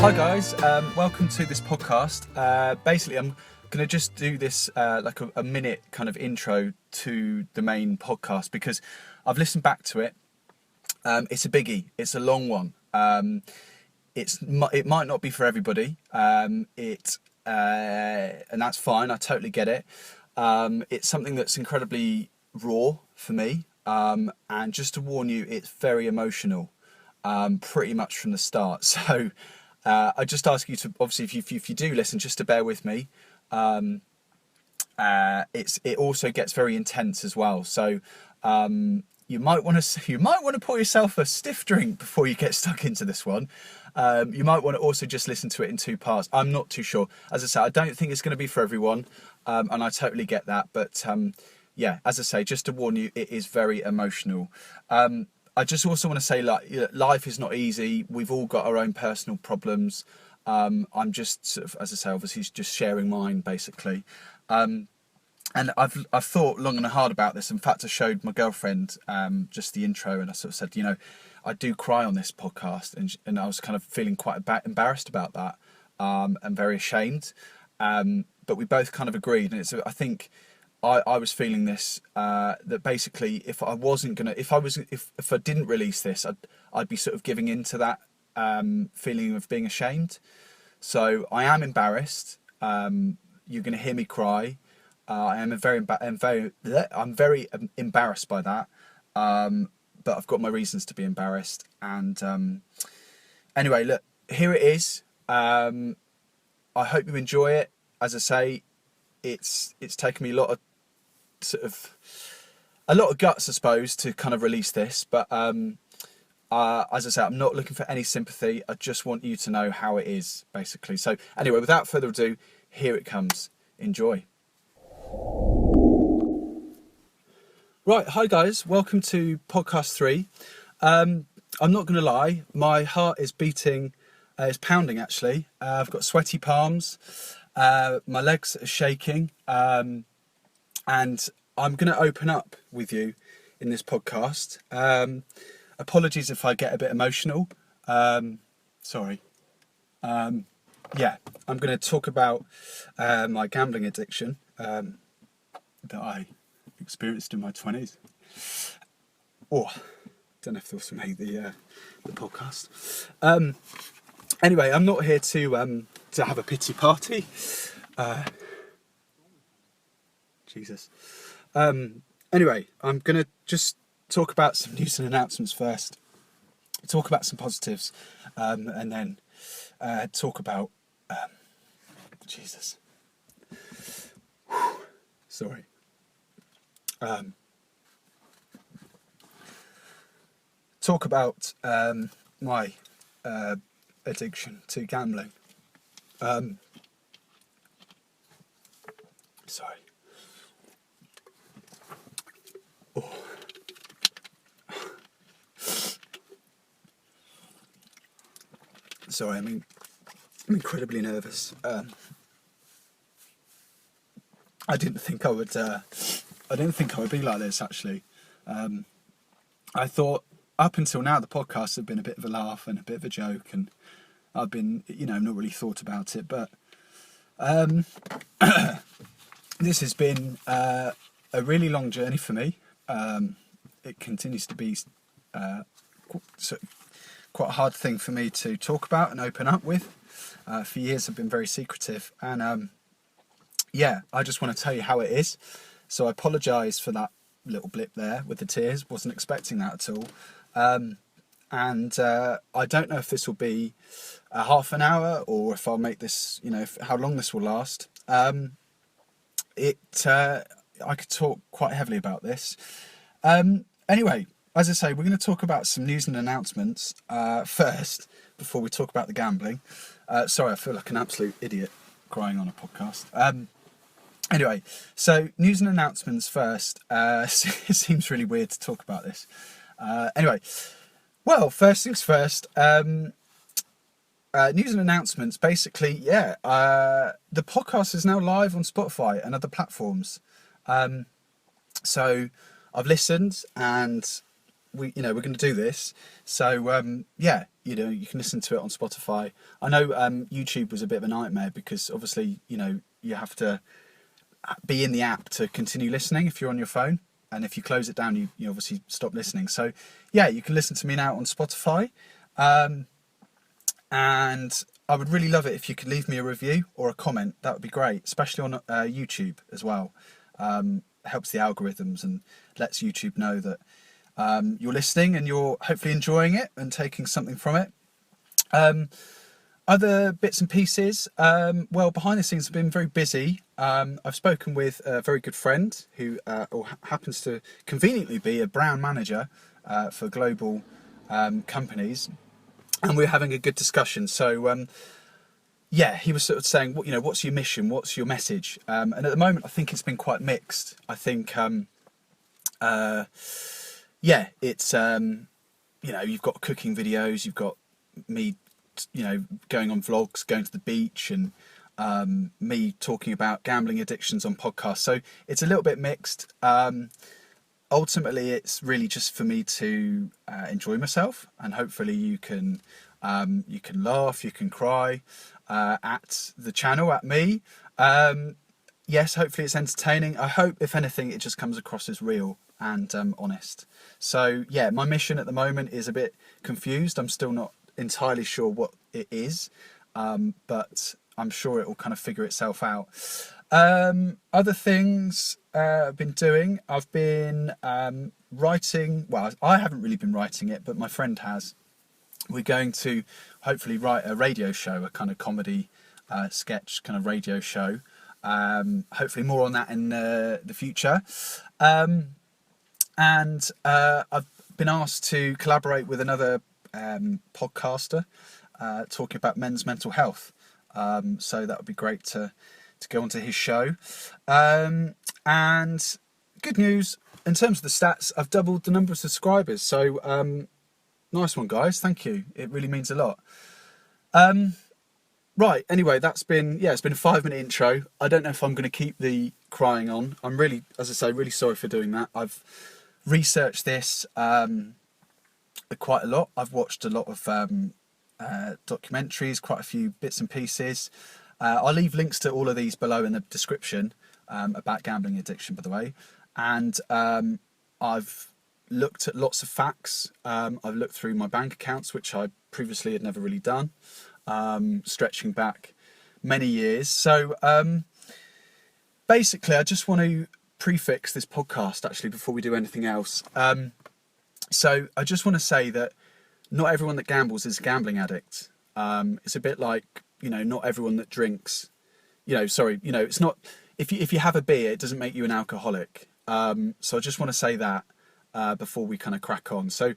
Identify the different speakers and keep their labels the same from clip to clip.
Speaker 1: Hi guys, welcome to this podcast. Basically, I'm going to just do this like a minute kind of intro to the main podcast because I've listened back to it. It's a biggie. It's a long one. It might not be for everybody. And that's fine. I totally get it. It's something that's incredibly raw for me. And just to warn you, it's very emotional, pretty much from the start. So I just ask you to, obviously, if you do listen, just to bear with me. It also gets very intense as well. So you might want to pour yourself a stiff drink before you get stuck into this one. You might want to also just listen to it in two parts. I'm not too sure. As I say, I don't think it's going to be for everyone, and I totally get that. But yeah, as I say, just to warn you, it is very emotional. I just also want to say, like, life is not easy. We've all got our own personal problems. I'm just sort of, as I say, obviously just sharing mine, basically. And I've thought long and hard about this. In fact, I showed my girlfriend just the intro, and I sort of said, I do cry on this podcast, and I was kind of feeling quite embarrassed about that, and very ashamed. But we both kind of agreed, and I think I was feeling this that basically if I didn't release this, I'd be sort of giving into that feeling of being ashamed. So I am embarrassed. You're going to hear me cry. I'm very embarrassed by that. But I've got my reasons to be embarrassed. And anyway, look, here it is. I hope you enjoy it. As I say, it's taken me a lot of guts, I suppose, to kind of release this. But as I say, I'm not looking for any sympathy. I just want you to know how it is, basically. So anyway, without further ado, here it comes. Enjoy. Right, hi guys, welcome to podcast 3. I'm not going to lie, my heart is beating, it's pounding actually. I've got sweaty palms, my legs are shaking, and I'm going to open up with you in this podcast. Apologies if I get a bit emotional. Sorry. Yeah, I'm going to talk about my gambling addiction that I experienced in my 20s. Oh, don't know if this will make the podcast. Anyway, I'm not here to have a pity party. Jesus. Anyway, I'm going to just talk about some news and announcements first. Talk about some positives, and then talk about Jesus. Sorry. Talk about my addiction to gambling. Sorry. Oh. Sorry, I'm incredibly nervous. I didn't think I would be like this, actually. I thought up until now the podcast had been a bit of a laugh and a bit of a joke, and I've been, not really thought about it. But this has been a really long journey for me. It continues to be quite a hard thing for me to talk about and open up with. For years I've been very secretive, and yeah, I just want to tell you how it is. So I apologise for that little blip there with the tears. Wasn't expecting that at all. And I don't know if this will be a half an hour or if I'll make this, how long this will last. I could talk quite heavily about this. Anyway, as I say, we're going to talk about some news and announcements first before we talk about the gambling. Sorry, I feel like an absolute idiot crying on a podcast. Anyway, so news and announcements first. It seems really weird to talk about this. Anyway, well, first things first. News and announcements. Basically, yeah, the podcast is now live on Spotify and other platforms. So I've listened, and we're going to do this. So yeah, you can listen to it on Spotify. I know YouTube was a bit of a nightmare because obviously you have to be in the app to continue listening if you're on your phone, and if you close it down, you obviously stop listening. So yeah, you can listen to me now on Spotify, and I would really love it if you could leave me a review or a comment. That would be great, especially on YouTube as well. Helps the algorithms and lets YouTube know that you're listening and you're hopefully enjoying it and taking something from it. Other bits and pieces, well, behind the scenes I've been very busy. I've spoken with a very good friend who happens to conveniently be a brand manager for global companies, and we're having a good discussion. So yeah, he was sort of saying, what's your mission? What's your message? And at the moment, I think it's been quite mixed. I think, yeah, it's, you've got cooking videos, you've got me, going on vlogs, going to the beach, and me talking about gambling addictions on podcasts. So it's a little bit mixed. Ultimately, it's really just for me to enjoy myself, and hopefully you can laugh, you can cry at the channel, at me. Yes, hopefully it's entertaining. I hope, if anything, it just comes across as real and honest. So yeah, my mission at the moment is a bit confused. I'm still not entirely sure what it is, but I'm sure it will kind of figure itself out. Other things I've been doing, I've been writing. Well, I haven't really been writing it, but my friend has. We're going to hopefully write a radio show, a kind of comedy sketch kind of radio show. Hopefully more on that in the future. And I've been asked to collaborate with another podcaster talking about men's mental health. So that would be great to go onto his show. And good news, in terms of the stats, I've doubled the number of subscribers. So nice one, guys. Thank you. It really means a lot. Right. Anyway, it's been a 5-minute intro. I don't know if I'm going to keep the crying on. I'm really, as I say, really sorry for doing that. I've researched this quite a lot. I've watched a lot of documentaries, quite a few bits and pieces. I'll leave links to all of these below in the description about gambling addiction, by the way. And I've looked at lots of facts. I've looked through my bank accounts, which I previously had never really done, stretching back many years. So basically, I just want to prefix this podcast, actually, before we do anything else. So I just want to say that not everyone that gambles is a gambling addict. It's a bit like, not everyone that drinks, it's not, if you have a beer, it doesn't make you an alcoholic. So I just want to say that before we kind of crack on. So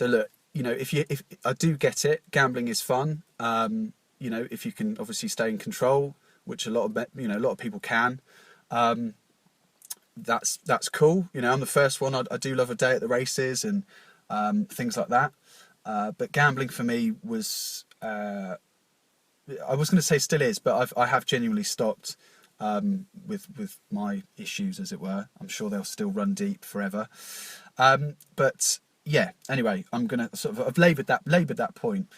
Speaker 1: look, if I do get it, gambling is fun. If you can obviously stay in control, which a lot of people can, that's cool. I'm the first one. I do love a day at the races and things like that. But gambling for me was, I was going to say still is, but I have genuinely stopped with my issues, as it were. I'm sure they'll still run deep forever. But yeah, anyway, I'm going to I've laboured that point.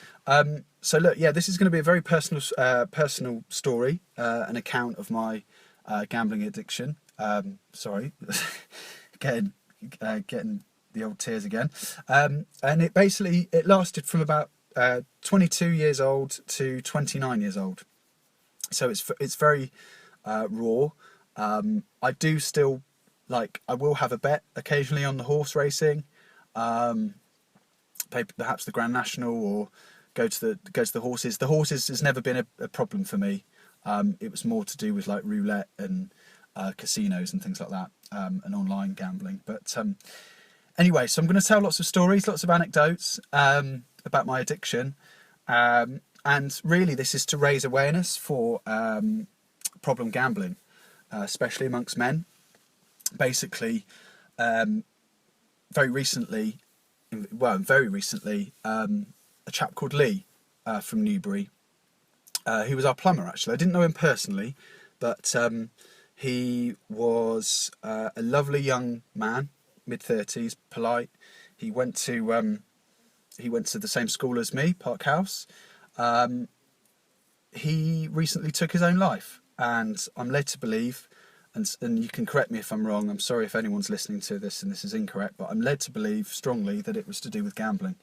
Speaker 1: So look, yeah, this is going to be a very personal story, an account of my gambling addiction. Sorry, getting the old tears again. And it lasted from about 22 years old to 29 years old. So it's very raw. I do still, I will have a bet occasionally on the horse racing, perhaps the Grand National, or go to the horses. The horses has never been a problem for me. It was more to do with roulette and casinos and things like that, and online gambling. But anyway, so I'm going to tell lots of stories, lots of anecdotes about my addiction, and really this is to raise awareness for problem gambling, especially amongst men. Basically, very recently, a chap called Lee from Newbury, he was our plumber, actually. I didn't know him personally, but he was a lovely young man, mid-30s, polite. He went to the same school as me, Park House. He recently took his own life, and I'm led to believe, and you can correct me if I'm wrong. I'm sorry if anyone's listening to this and this is incorrect, but I'm led to believe strongly that it was to do with gambling.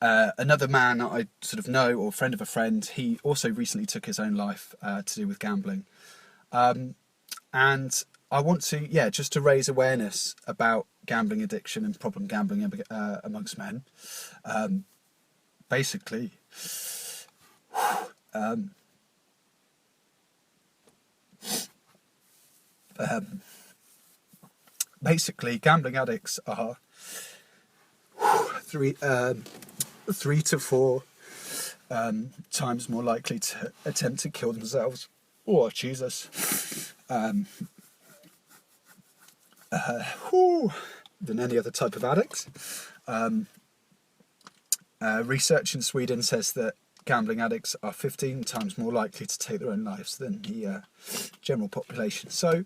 Speaker 1: Another man that I sort of know, or friend of a friend, he also recently took his own life to do with gambling. And I want to, just to raise awareness about gambling addiction and problem gambling amongst men. Basically, gambling addicts are 3 to 4 times more likely to attempt to kill themselves. Oh, Jesus. Than any other type of addict. Research in Sweden says that gambling addicts are 15 times more likely to take their own lives than the general population. So,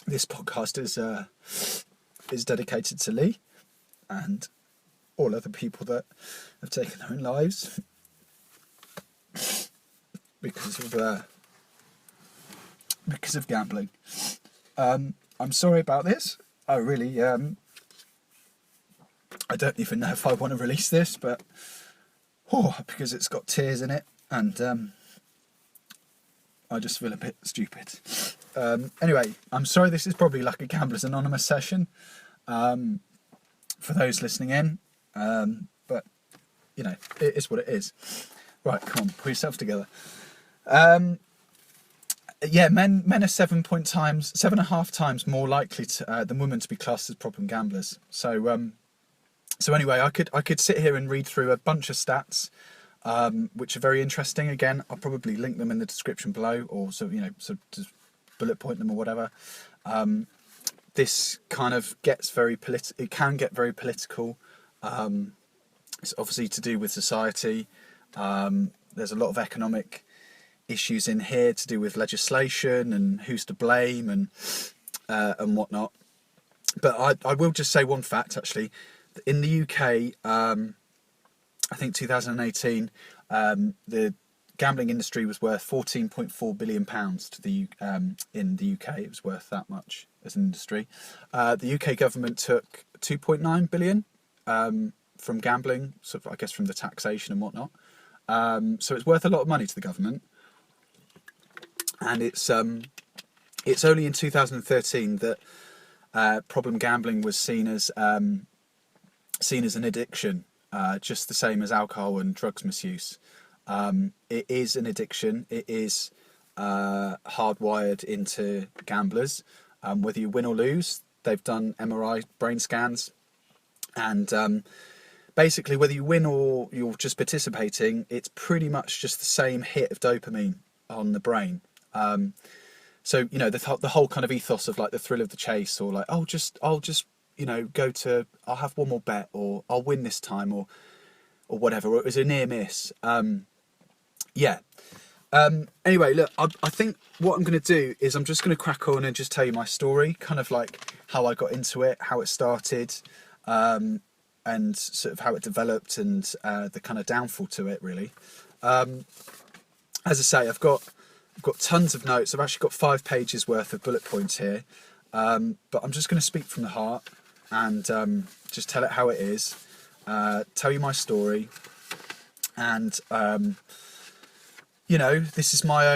Speaker 1: this podcast is dedicated to Lee and all other people that have taken their own lives because of gambling. I'm sorry about this. I really I don't even know if I want to release this, but because it's got tears in it, and I just feel a bit stupid. Anyway, I'm sorry this is probably like a Gamblers Anonymous session for those listening in, but it is what it is. Right, come on, put yourself together. Men are 7.5 times more likely than women to be classed as problem gamblers. So anyway, I could sit here and read through a bunch of stats, which are very interesting. Again, I'll probably link them in the description below, or so just bullet point them or whatever. This kind of gets very it can get very political. It's obviously to do with society. There's a lot of economic issues in here to do with legislation and who's to blame and whatnot. But I will just say one fact, actually. In the UK, I think 2018, the gambling industry was worth £14.4 billion to the in the UK. It was worth that much as an industry. The UK government took 2.9 billion from gambling, sort of, I guess, from the taxation and whatnot. So it's worth a lot of money to the government. And it's only in 2013 that problem gambling was seen as an addiction, just the same as alcohol and drugs misuse. It is an addiction. It is hardwired into gamblers. Whether you win or lose, they've done MRI brain scans, and basically whether you win or you're just participating, it's pretty much just the same hit of dopamine on the brain. So the whole kind of ethos of like the thrill of the chase, or like I'll just I'll have one more bet, or I'll win this time, or whatever, or it was a near miss. Anyway, look, I think what I'm going to do is I'm just going to crack on and just tell you my story, kind of like how I got into it, how it started, and sort of how it developed, and the kind of downfall to it, really. As I say, I've got tons of notes. I've actually got 5 pages worth of bullet points here, but I'm just going to speak from the heart and just tell it how it is, tell you my story, and this is my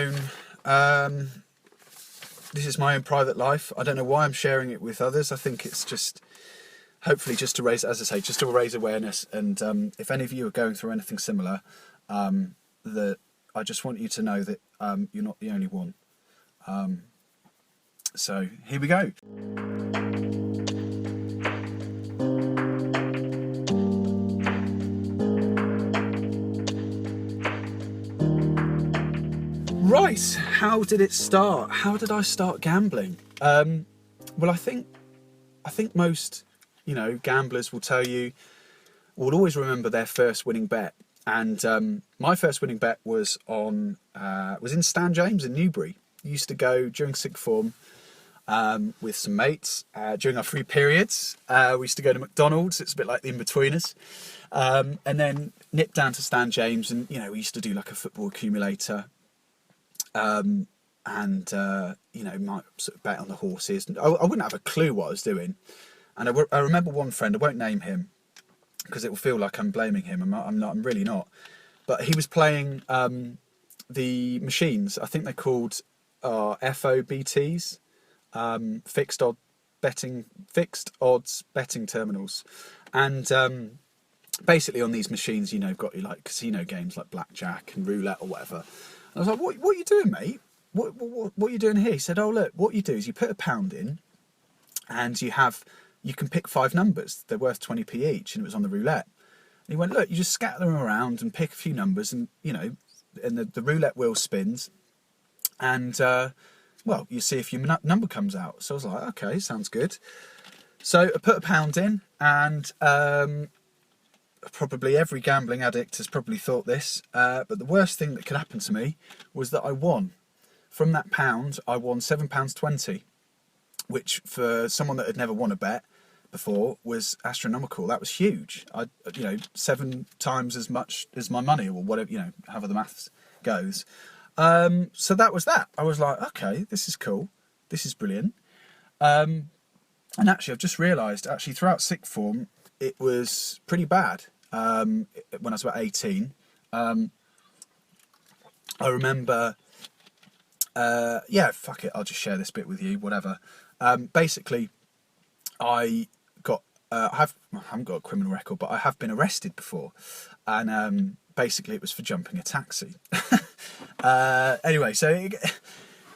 Speaker 1: own private life. I don't know why I'm sharing it with others. I think it's just hopefully just to raise, as I say, just to raise awareness, and if any of you are going through anything similar, that I just want you to know that you're not the only one. So here we go. Right, how did it start? How did I start gambling? Well, I think most, gamblers will tell you, will always remember their first winning bet. And my first winning bet was in Stan James in Newbury. Used to go during sixth form. with some mates during our free periods. We used to go to McDonald's. It's a bit like the in-betweeners. And then nip down to Stan James, and we used to do like a football accumulator. Might sort of bet on the horses. I wouldn't have a clue what I was doing. And I remember one friend, I won't name him because it will feel like I'm blaming him. I'm really not. But he was playing the machines. I think they're called FOBTs, fixed odds betting terminals. And basically on these machines, you've got your like casino games like blackjack and roulette or whatever. And I was like, what are you doing, mate? What are you doing here? He said, oh, look, what you do is you put £1 in and you can pick 5 numbers. They're worth 20p each, and it was on the roulette. And he went, look, you just scatter them around and pick a few numbers, and, and the roulette wheel spins, and, you see if your number comes out. So I was like, okay, sounds good. So I put £1 in, and probably every gambling addict has probably thought this, but the worst thing that could happen to me was that I won. From that £1, I won £7.20, which for someone that had never won a bet before was astronomical. That was huge. 7 times as much as my money, or whatever, however the maths goes. So that was that. I was like, okay, this is cool. This is brilliant. And actually, I've just realised, throughout sixth form, it was pretty bad. When I was about 18, I remember, fuck it, I'll just share this bit with you, whatever. Basically, I haven't got a criminal record, but I have been arrested before, and basically it was for jumping a taxi. Anyway, so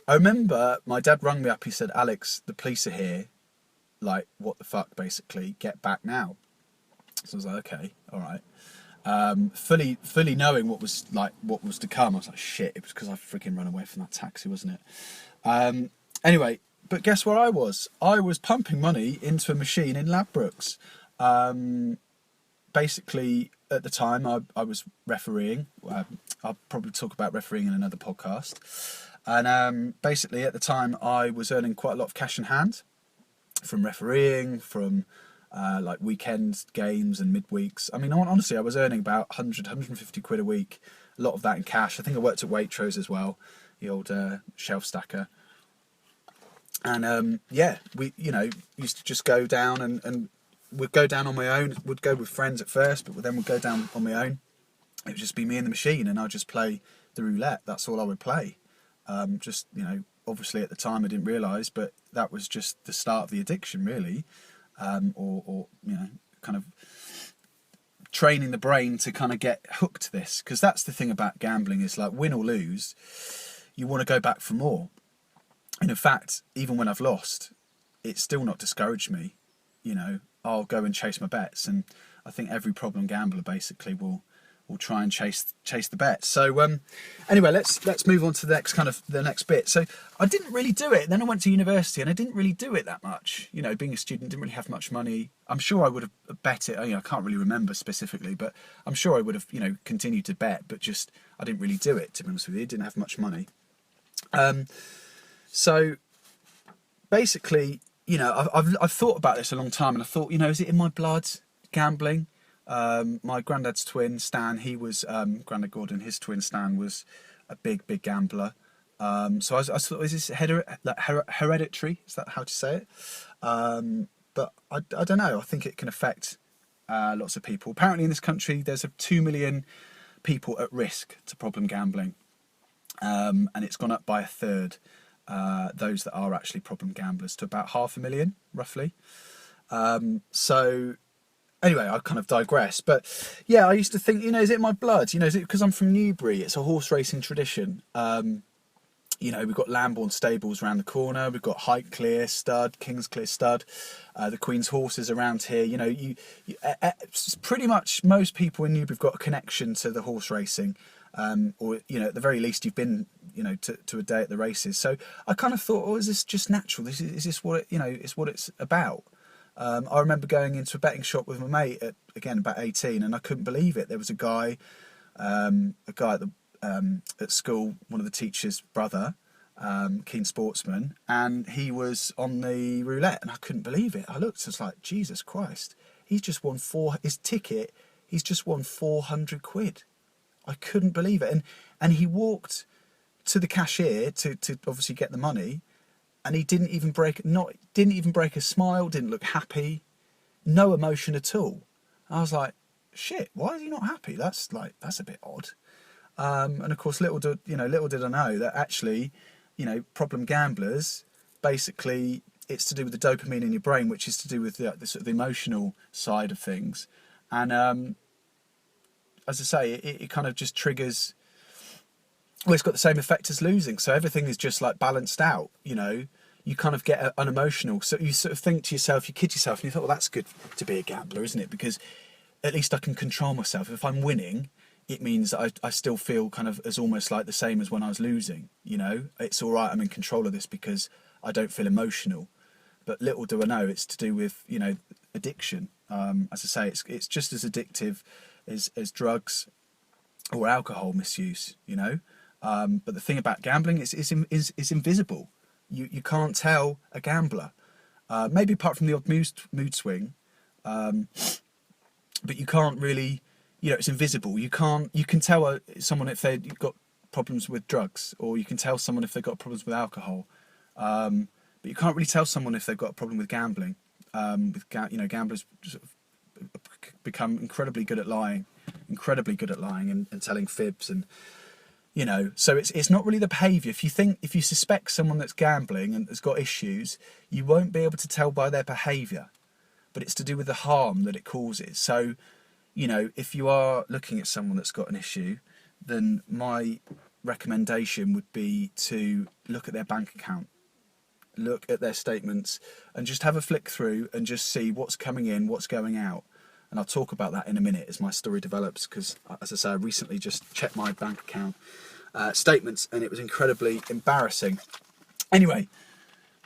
Speaker 1: I remember my dad rang me up. He said, "Alex, the police are here. Like, what the fuck? Basically, get back now." So I was like, "Okay, all right." Fully knowing what was to come, I was like, "Shit!" It was because I freaking run away from that taxi, wasn't it? Anyway. But guess where I was? I was pumping money into a machine in Ladbrokes. Basically, at the time, I was refereeing. I'll probably talk about refereeing in another podcast. And basically, at the time, I was earning quite a lot of cash in hand from refereeing, from like weekend games and midweeks. I mean, honestly, I was earning about 100, 150 quid a week. A lot of that in cash. I think I worked at Waitrose as well, the old shelf stacker. And we used to just go down and would go down on my own. Would go with friends at first, but then would go down on my own. It would just be me and the machine, and I'd just play the roulette. That's all I would play. Obviously at the time I didn't realise, but that was just the start of the addiction, really, or kind of training the brain to kind of get hooked to this. Because that's the thing about gambling, is like, win or lose, you want to go back for more. And in fact, even when I've lost, it's still not discouraged me. I'll go and chase my bets, and I think every problem gambler basically will try and chase the bets. So anyway, let's move on to the next bit. So I didn't really do it. Then I went to university, and I didn't really do it that much. Being a student, didn't really have much money. I'm sure I would have bet it. I can't really remember specifically, but I'm sure I would have continued to bet, but just I didn't really do it, to be honest with you. I didn't have much money. So basically, I've thought about this a long time, and I thought, is it in my blood, gambling? My granddad's twin, Stan, he was, Grandad Gordon, his twin Stan was a big gambler. So I thought, is this hereditary? Is that how to say it? But I don't know. I think it can affect lots of people. Apparently in this country, there's 2 million people at risk to problem gambling. And it's gone up by a third. Those that are actually problem gamblers, to about 500,000 roughly. So anyway, I kind of digress, but yeah, I used to think, is it my blood? Is it because I'm from Newbury? It's a horse racing tradition. We've got Lambourne stables around the corner. We've got Highclere Stud, Kingsclere Stud, the Queen's horses around here. Pretty much most people in Newbury have got a connection to the horse racing. Or at the very least you've been to a day at the races. So I kind of thought, is this just natural? Is this what it's what it's about? I remember going into a betting shop with my mate at about 18, and I couldn't believe it. There was a guy at the at school, one of the teachers' brother, keen sportsman, and he was on the roulette, and I couldn't believe it. I looked, and it's like, Jesus Christ, he's just won his ticket. He's just won 400 quid. I couldn't believe it, and he walked to the cashier to obviously get the money, and he didn't even break a smile, didn't look happy, no emotion at all. I was like, shit, why is he not happy? That's a bit odd. And of course, little did I know that actually, problem gamblers, basically, it's to do with the dopamine in your brain, which is to do with the sort of the emotional side of things. And as I say, it kind of just triggers. Well, it's got the same effect as losing, so everything is just like balanced out. You kind of get unemotional. So you sort of think to yourself, you kid yourself, and you thought, well, that's good to be a gambler, isn't it? Because at least I can control myself. If I'm winning, it means that I still feel kind of as almost like the same as when I was losing. It's all right, I'm in control of this because I don't feel emotional. But little do I know, it's to do with addiction. As I say, it's just as addictive as drugs or alcohol misuse. But the thing about gambling is invisible. You can't tell a gambler. Maybe apart from the odd mood swing, but you can't really. It's invisible. You can tell someone if they've got problems with drugs, or you can tell someone if they've got problems with alcohol. But you can't really tell someone if they've got a problem with gambling. Gamblers sort of become incredibly good at lying and telling fibs, and so it's not really the behaviour. If you suspect someone that's gambling and has got issues, you won't be able to tell by their behaviour, but it's to do with the harm that it causes. So if you are looking at someone that's got an issue, then my recommendation would be to look at their bank account, look at their statements, and just have a flick through and just see what's coming in, what's going out. And I'll talk about that in a minute as my story develops, because, as I say, I recently just checked my bank account statements, and it was incredibly embarrassing. Anyway,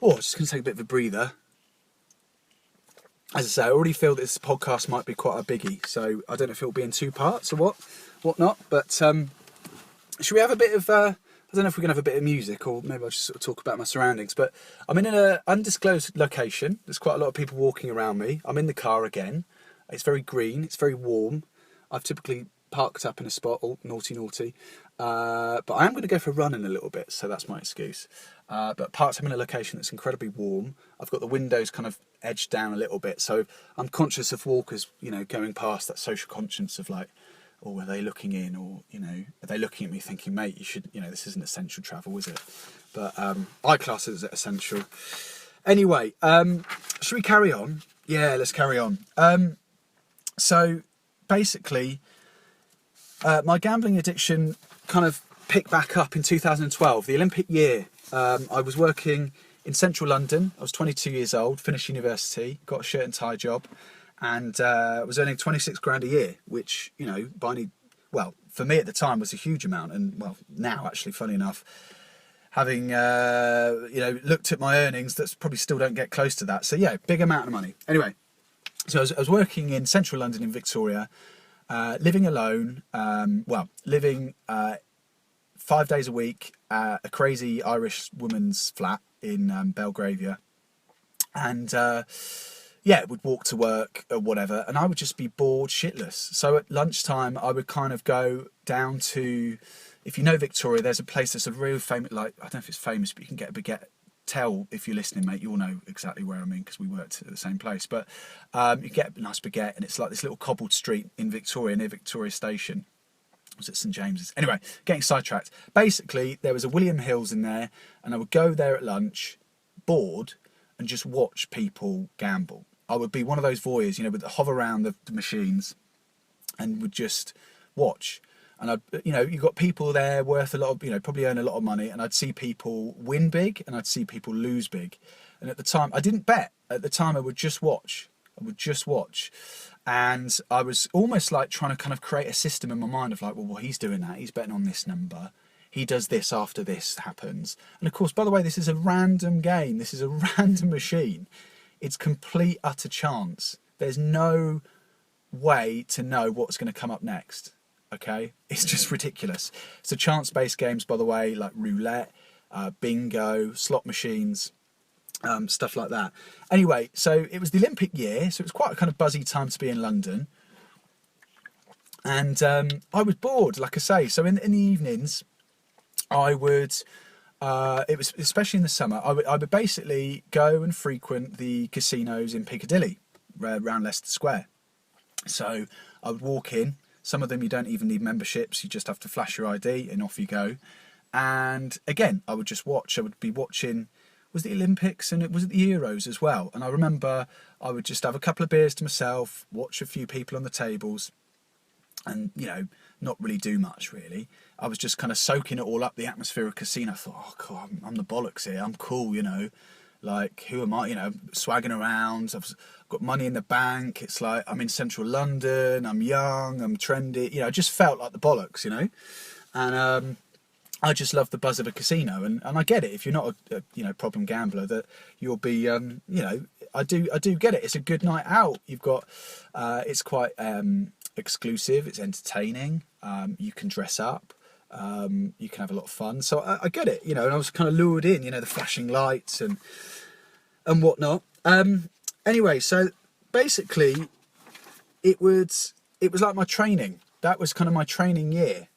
Speaker 1: just going to take a bit of a breather. As I say, I already feel that this podcast might be quite a biggie, so I don't know if it'll be in 2 parts or what not. But should we have a bit of? I don't know if we're going to have a bit of music, or maybe I'll just sort of talk about my surroundings. But I'm in an undisclosed location. There's quite a lot of people walking around me. I'm in the car again. It's very green. It's very warm. I've typically parked up in a spot. Oh, naughty. But I am going to go for a run in a little bit, so that's my excuse. But parked up in a location that's incredibly warm. I've got the windows kind of edged down a little bit, so I'm conscious of walkers, going past, that social conscience of like, are they looking in, or are they looking at me thinking, mate, you should, this isn't essential travel, is it? But I class it as essential. Anyway, should we carry on? Yeah, let's carry on. So basically, my gambling addiction kind of picked back up in 2012, the Olympic year. I was working in central London. I was 22 years old, finished university, got a shirt and tie job, and was earning 26 grand a year, which, for me at the time was a huge amount. And now actually, funny enough, having, looked at my earnings, that's probably still don't get close to that. So yeah, big amount of money. Anyway, so I was working in central London in Victoria, living alone, living 5 days a week at a crazy Irish woman's flat in Belgravia, and would walk to work or whatever, and I would just be bored shitless. So at lunchtime, I would kind of go down to, if you know Victoria, there's a place that's a real famous, I don't know if it's famous, but you can get a baguette. Tell if you're listening, mate, you'll know exactly where I mean, because we worked at the same place. But you get a nice baguette, and it's like this little cobbled street in Victoria, near Victoria Station. Was it St James's? Anyway, getting sidetracked. Basically, there was a William Hill's in there, and I would go there at lunch, bored, and just watch people gamble. I would be one of those voyeurs, would hover around the machines and would just watch. And you've got people there worth a lot of, probably earn a lot of money, and I'd see people win big and I'd see people lose big. And at the time, I didn't bet. At the time, I would just watch. And I was almost like trying to kind of create a system in my mind of like, well, he's doing that. He's betting on this number. He does this after this happens. And of course, by the way, this is a random game. This is a random machine. It's complete, utter chance. There's no way to know what's going to come up next. Okay? It's just ridiculous. So chance-based games, by the way, like roulette, bingo, slot machines, stuff like that. Anyway, so it was the Olympic year, so it was quite a kind of buzzy time to be in London. And I was bored, like I say. So in the evenings, I would, it was especially in the summer, I would basically go and frequent the casinos in Piccadilly, around Leicester Square. So I would walk in. Some of them you don't even need memberships. You just have to flash your ID and off you go. And again, I would just watch. I would be watching, was it the Olympics and it was the Euros as well. And I remember I would just have a couple of beers to myself, watch a few people on the tables, and, you know, not really do much, really. I was just kind of soaking it all up, the atmosphere of casino. I thought, oh, God, I'm the bollocks here. I'm cool, you know. Like, who am I? You know, swagging around. I've got money in the bank. It's like I'm in central London. I'm young. I'm trendy. You know, I just felt like the bollocks, you know. And I just love the buzz of a casino. And I get it. If you're not a you know, problem gambler, that you'll be, you know, I do get it. It's a good night out. You've got, it's quite exclusive. It's entertaining. You can dress up. You can have a lot of fun. So I get it, you know, and I was kind of lured in, you know, the flashing lights and whatnot. Anyway, so basically it was like my training. That was kind of my training year.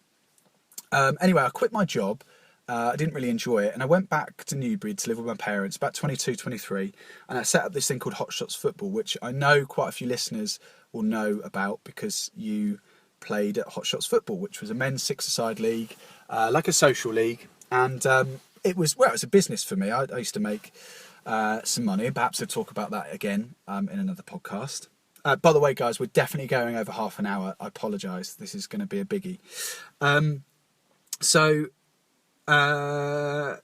Speaker 1: Anyway, I quit my job. I didn't really enjoy it. And I went back to Newbury to live with my parents, about 22, 23. And I set up this thing called Hot Shots Football, which I know quite a few listeners will know about because you played at Hot Shots Football, which was a men's six-a-side league, like a social league. And it was a business for me. I used to make some money. Perhaps I'll talk about that again in another podcast. By the way, guys, we're definitely going over half an hour. I apologise. This is going to be a biggie. So I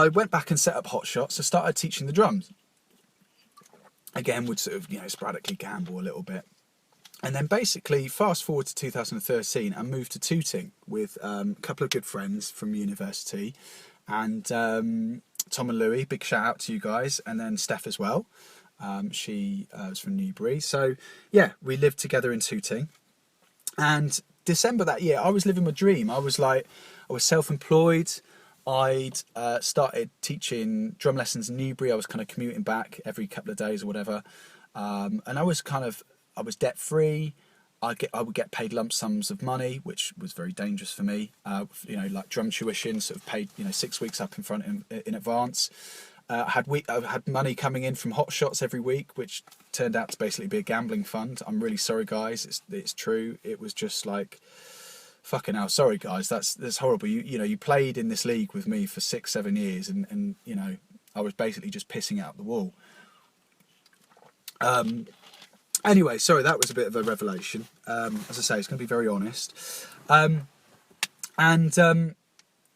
Speaker 1: went back and set up Hot Shots. I started teaching the drums. Again, would sort of, you know, sporadically gamble a little bit. And then basically fast forward to 2013 and moved to Tooting with a couple of good friends from university, and Tom and Louis, big shout out to you guys, and then Steph as well. She was from Newbury. So yeah, we lived together in Tooting. And December that year, I was living my dream. I was self-employed. I'd started teaching drum lessons in Newbury. I was kind of commuting back every couple of days or whatever. And I was debt free. I would get paid lump sums of money, which was very dangerous for me. You know, like drum tuition, sort of paid, you know, 6 weeks up in front in advance. I had money coming in from Hot Shots every week, which turned out to basically be a gambling fund. I'm really sorry, guys. It's true. It was just like, fucking hell. Sorry, guys. That's horrible. You know, you played in this league with me for 6-7 years, and you know, I was basically just pissing out the wall. Anyway, sorry, that was a bit of a revelation. As I say, it's going to be very honest.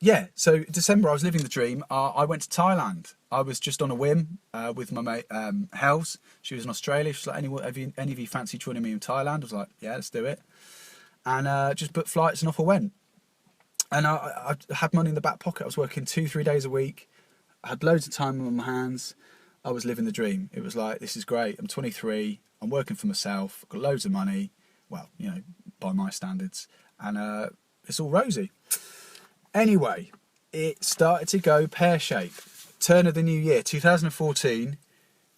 Speaker 1: Yeah, so December I was living the dream. I went to Thailand. I was just on a whim with my mate Hells. She was in Australia. She was like, any of you fancy joining me in Thailand? I was like, yeah, let's do it. And just booked flights and off I went. And I had money in the back pocket. I was working 2-3 days a week. I had loads of time on my hands. I was living the dream. It was like, this is great. I'm 23. I'm working for myself. I've got loads of money. Well, you know, by my standards. And it's all rosy. Anyway, it started to go pear-shaped. Turn of the new year, 2014,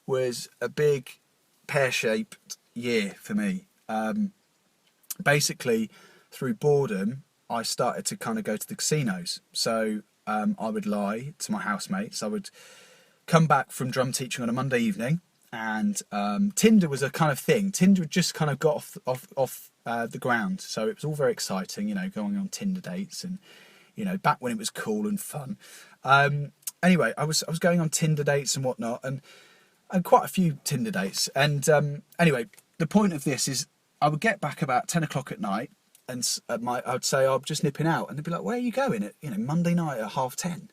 Speaker 1: was a big pear-shaped year for me. Basically, through boredom, I started to kind of go to the casinos. So I would lie to my housemates. I would come back from drum teaching on a Monday evening, and Tinder was a kind of thing. Tinder had just kind of got off the ground. So it was all very exciting, you know, going on Tinder dates and, you know, back when it was cool and fun. Anyway, I was going on Tinder dates and whatnot, and quite a few Tinder dates. And anyway, the point of this is I would get back about 10 o'clock at night, and I would say, oh, I'm just nipping out. And they'd be like, where are you going at, you know, Monday night at 10:30?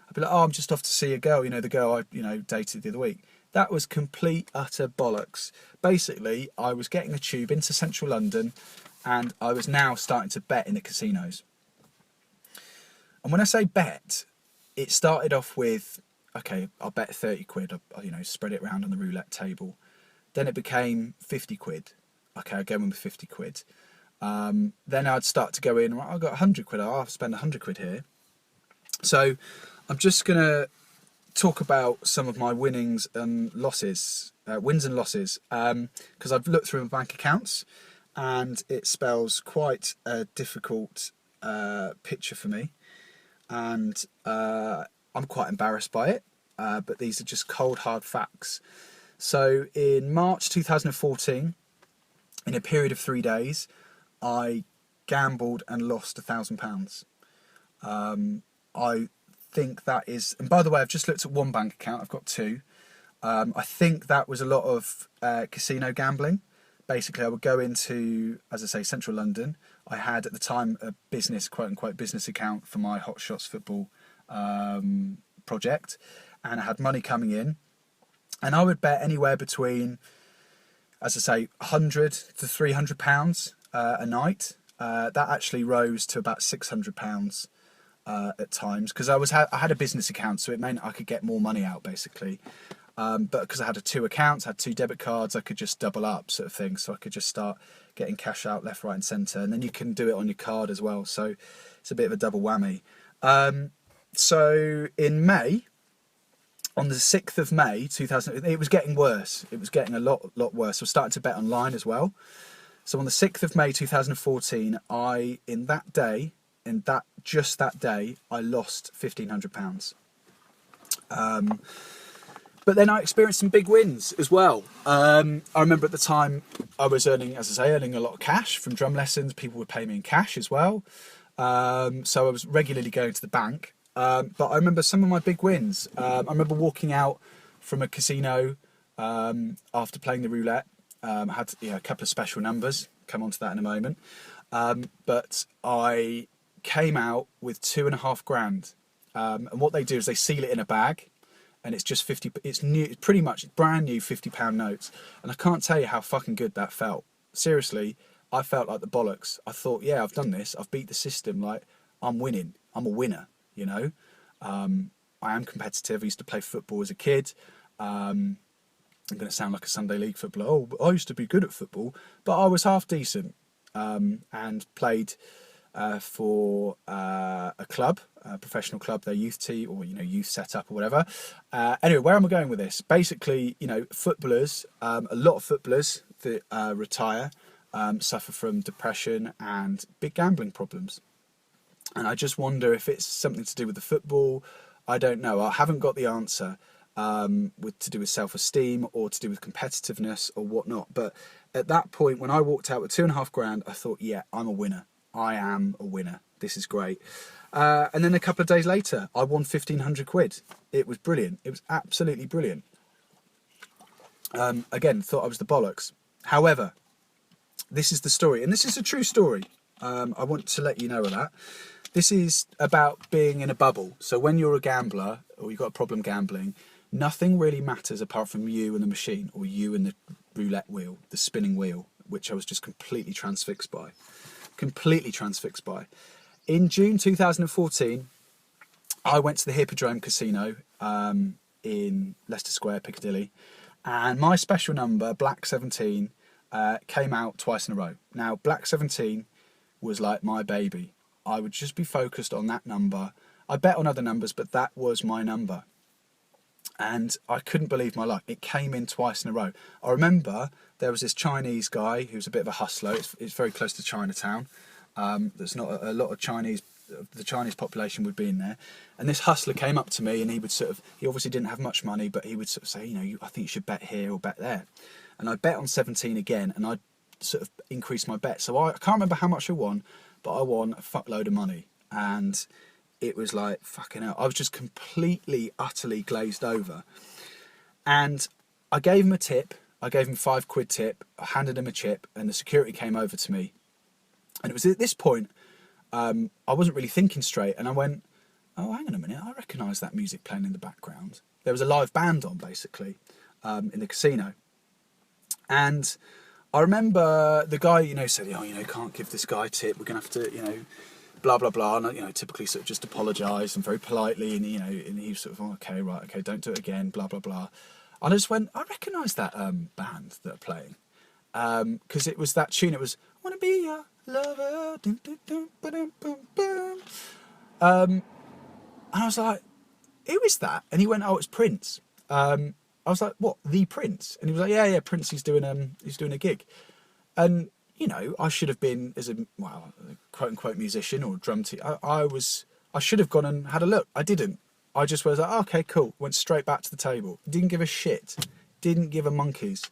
Speaker 1: I'd be like, oh, I'm just off to see a girl, you know, the girl I, you know, dated the other week. That was complete, utter bollocks. Basically, I was getting a tube into central London, and I was now starting to bet in the casinos. And when I say bet, it started off with, okay, I'll bet 30 quid, I'll, you know, spread it around on the roulette table. Then it became 50 quid. Okay, I'll go in with 50 quid. Then I'd start to go in, right, I've got 100 quid, I'll spend 100 quid here. So I'm just going to talk about some of my winnings and losses, wins and losses, because I've looked through my bank accounts and it spells quite a difficult picture for me, and I'm quite embarrassed by it, but these are just cold hard facts. So in March 2014, in a period of 3 days, I gambled and lost £1,000. I think that is, and by the way, I've just looked at one bank account, I've got two. I think that was a lot of casino gambling. Basically, I would go into, as I say, central London. I had at the time a business, quote unquote, business account for my Hot Shots football project, and I had money coming in, and I would bet anywhere between, as I say, £100 to £300 a night. That actually rose to about £600 at times, because I had a business account, so it meant I could get more money out basically. But because I had two accounts, I had two debit cards, I could just double up, sort of thing. So I could just start getting cash out left, right, and centre, and then you can do it on your card as well. So it's a bit of a double whammy. So in May, on the 6th of May 2000, it was getting worse. It was getting a lot worse. I was starting to bet online as well. So on the 6th of May 2014, just that day, I lost £1,500. But then I experienced some big wins as well. I remember at the time I was earning a lot of cash from drum lessons. People would pay me in cash as well. So I was regularly going to the bank. But I remember some of my big wins. I remember walking out from a casino after playing the roulette. I had a couple of special numbers. Come on to that in a moment. But I came out with £2,500. And what they do is they seal it in a bag. And it's just 50. It's new, pretty much brand new £50 notes, and I can't tell you how fucking good that felt. Seriously, I felt like the bollocks. I thought, yeah, I've done this. I've beat the system. Like, I'm winning. I'm a winner. You know, I am competitive. I used to play football as a kid. I'm going to sound like a Sunday League footballer. Oh, I used to be good at football, but I was half decent, and played for a club, a professional club, their youth team, or youth setup or whatever. Anyway, where am I going with this? Basically, footballers, a lot of footballers that retire suffer from depression and big gambling problems. And I just wonder if it's something to do with the football. I don't know. I haven't got the answer, to do with self-esteem or to do with competitiveness or whatnot. But at that point, when I walked out with £2,500, I thought, yeah, I'm a winner. I am a winner. This is great. And then a couple of days later, I won £1,500. It was brilliant. It was absolutely brilliant. Again, thought I was the bollocks. However, this is the story, and this is a true story. I want to let you know of that. This is about being in a bubble. So when you're a gambler, or you've got a problem gambling, nothing really matters apart from you and the machine, or you and the roulette wheel, the spinning wheel, which I was just completely transfixed by. In June 2014, I went to the Hippodrome Casino in Leicester Square, Piccadilly, and my special number, Black 17, came out twice in a row. Now, Black 17 was like my baby. I would just be focused on that number. I bet on other numbers, but that was my number. And I couldn't believe my luck. It came in twice in a row. I remember there was this Chinese guy who's a bit of a hustler. It's very close to Chinatown. There's not a lot of Chinese. The Chinese population would be in there. And this hustler came up to me, and he obviously didn't have much money, but he would sort of say, I think you should bet here or bet there. And I bet on 17 again, and I sort of increased my bet. So I can't remember how much I won, but I won a fuckload of money. And it was like, fucking hell. I was just completely, utterly glazed over. And I gave him a tip. I gave him £5 tip. I handed him a chip, and the security came over to me. And it was at this point, I wasn't really thinking straight. And I went, oh, hang on a minute. I recognise that music playing in the background. There was a live band on, basically, in the casino. And I remember the guy, said, can't give this guy a tip. We're going to have to, blah, blah, blah. And, typically sort of just apologise and very politely. And, and he was sort of, oh, okay, don't do it again, blah, blah, blah. And I just went, I recognise that band that are playing. Because it was that tune. It was, I want to be your lover. Dun, dun, dun, ba-dum, bum, bum. And I was like, who is that? And he went, oh, it's Prince. I was like, what, the Prince? And he was like, yeah, Prince, he's doing a gig. And, you know, I should have been, as a, well, quote unquote musician or drum team, I should have gone and had a look. I didn't. I just was like, oh, okay, cool. Went straight back to the table. Didn't give a shit. Didn't give a monkeys.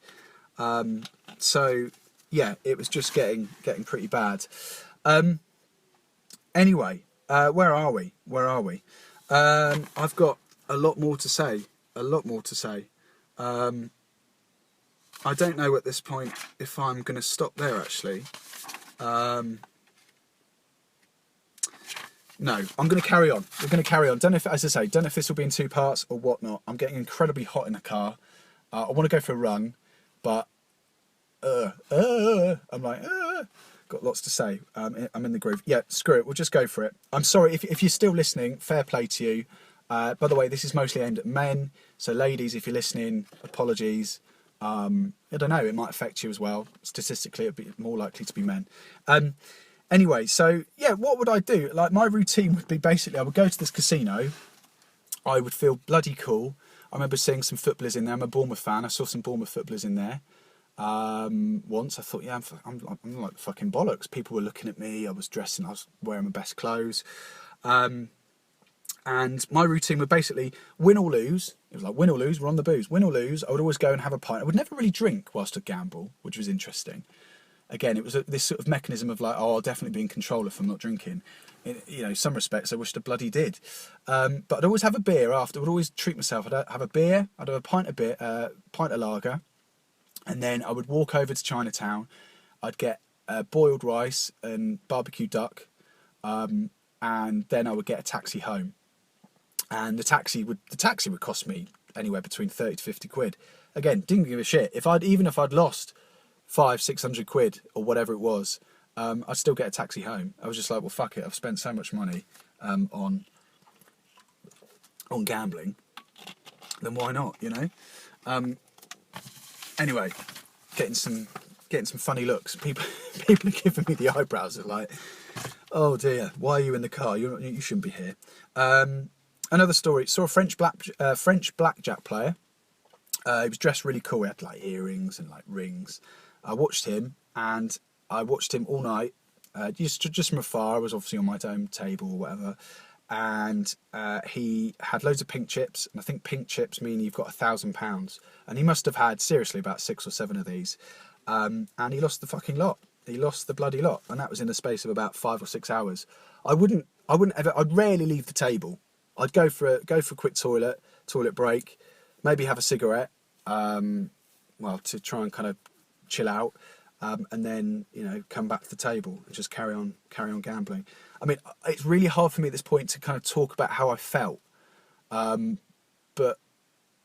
Speaker 1: So yeah, it was just getting pretty bad. Anyway, where are we? I've got a lot more to say. I don't know at this point if I'm going to stop there, actually. No, I'm going to carry on. We're going to carry on. Don't know if this will be in 2 parts or whatnot. I'm getting incredibly hot in the car. I want to go for a run, but I'm like, got lots to say. I'm in the groove. Yeah, screw it. We'll just go for it. I'm sorry if you're still listening. Fair play to you. By the way, this is mostly aimed at men. So, ladies, if you're listening, apologies. I don't know. It might affect you as well. Statistically, it'd be more likely to be men. Anyway, so yeah, what would I do? Like, my routine would be basically, I would go to this casino. I would feel bloody cool. I remember seeing some footballers in there. I'm a Bournemouth fan. I saw some Bournemouth footballers in there. Once I thought, yeah, I'm like fucking bollocks. People were looking at me. I was wearing my best clothes. And my routine would basically win or lose. It was like win or lose, we're on the booze. Win or lose, I would always go and have a pint. I would never really drink whilst I gamble, which was interesting. Again, it was this sort of mechanism of like, oh, I'll definitely be in control if I'm not drinking. In some respects, I wished I bloody did. But I'd always have a beer after. I would always treat myself. I'd have a beer. I'd have a pint of lager. And then I would walk over to Chinatown. I'd get boiled rice and barbecue duck. And then I would get a taxi home. And the taxi would cost me anywhere between 30 to 50 quid. Again, didn't give a shit. Even if I'd lost 500-600 quid or whatever it was, I'd still get a taxi home. I was just like, well, fuck it. I've spent so much money on gambling, then why not? You know. Anyway, getting some funny looks. People are giving me the eyebrows. They're like, oh dear, why are you in the car? You shouldn't be here. Another story. Saw a French blackjack player. He was dressed really cool. He had like earrings and like rings. I watched him all night. Just from afar. I was obviously on my own table or whatever. And he had loads of pink chips. And I think pink chips mean you've got £1,000. And he must have had seriously about 6 or 7 of these. And he lost the fucking lot. He lost the bloody lot. And that was in the space of about 5 or 6 hours. I'd rarely leave the table. I'd go for a quick toilet break, maybe have a cigarette, to try and kind of chill out, and then, you know, come back to the table and just carry on gambling. I mean, it's really hard for me at this point to kind of talk about how I felt, but,